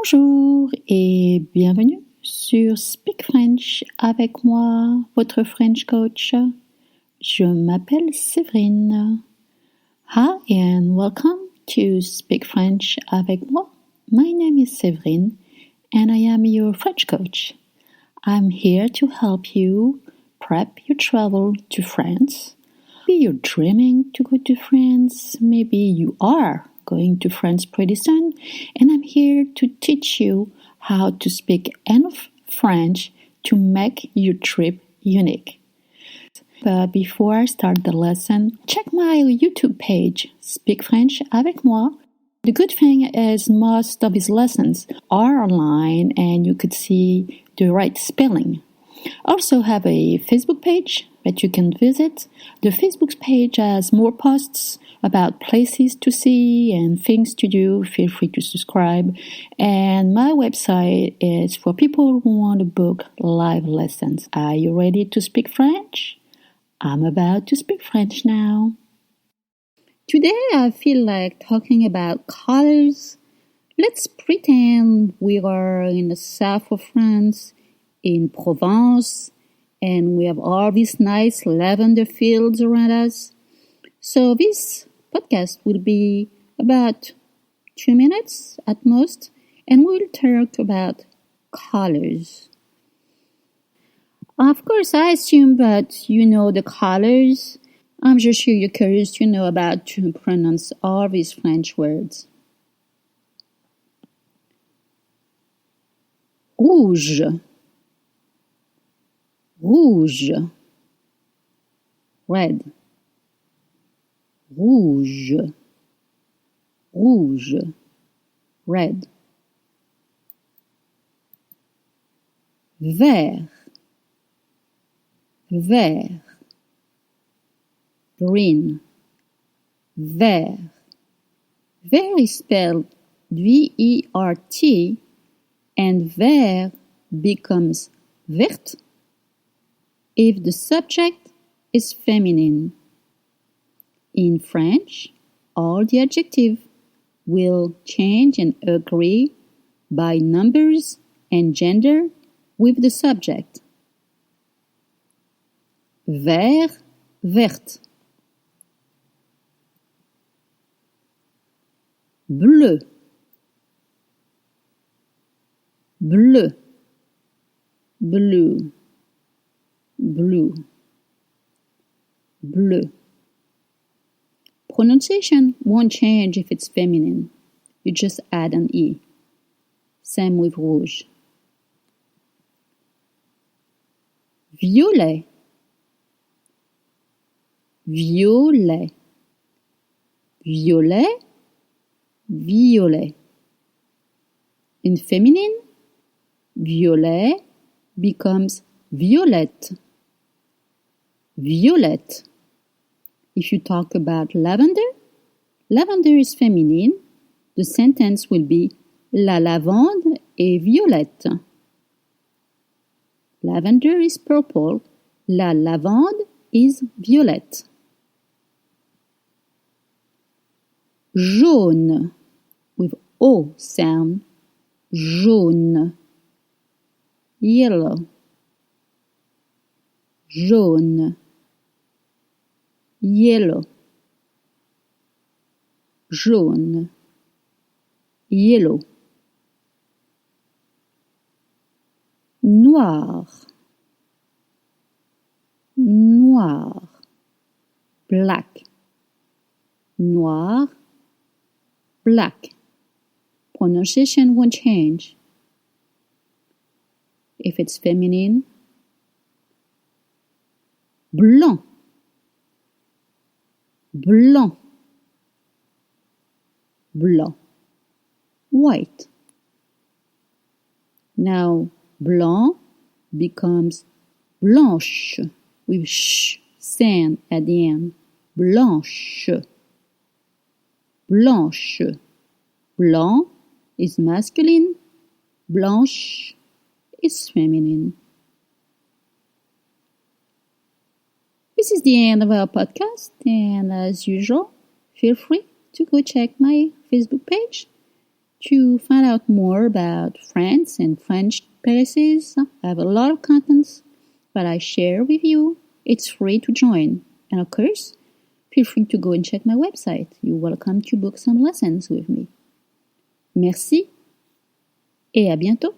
Bonjour et bienvenue sur Speak French avec moi, votre French coach. Je m'appelle Séverine. Hi and welcome to Speak French avec moi. My name is Séverine and I am your French coach. I'm here to help you prep your travel to France. Maybe you're dreaming to go to France. Maybe you are going to France pretty soon, and I'm here to teach you how to speak enough French to make your trip unique. But before I start the lesson, check my YouTube page, Speak French avec moi. The good thing is most of these lessons are online and you could see the right spelling. I also have a Facebook page that you can visit. The Facebook page has more posts about places to see and things to do. Feel free to subscribe. And my website is for people who want to book live lessons. Are you ready to speak French? I'm about to speak French now. Today I feel like talking about colors. Let's pretend we are in the south of France, in Provence, and we have all these nice lavender fields around us. So this podcast will be about 2 minutes at most, and we'll talk about colors. Of course, I assume that you know the colors. I'm just sure you're curious to know about to pronounce all these French words. Rouge, rouge, red, rouge, rouge, red, vert, vert, green, vert. Vert is spelled V-E-R-T, and vert becomes verte if the subject is feminine. In French, all the adjectives will change and agree by numbers and gender with the subject. Vert, verte. Bleu, bleu, blue, blue, bleu. Pronunciation won't change if it's feminine. You just add an E. Same with rouge. Violet, violet, violet, violet. In feminine, violet becomes violette. Violette. If you talk about lavender, lavender is feminine. The sentence will be La lavande est violette. Lavender is purple. La lavande is violette. Jaune, with O sound. Jaune. Yellow. Jaune. Yellow. Jaune. Yellow. Noir. Noir. Black. Noir. Black. Pronunciation won't change. If it's feminine, blanc, blanc, blanc, white. Now, blanc becomes blanche with sh sound at the end. Blanche, blanche. Blanc is masculine, blanche is feminine. This is the end of our podcast, and as usual, feel free to go check my Facebook page to find out more about France and French places, I have a lot of contents that I share with you. It's free to join. And of course, feel free to go and check my website. You're welcome to book some lessons with me. Merci et à bientôt.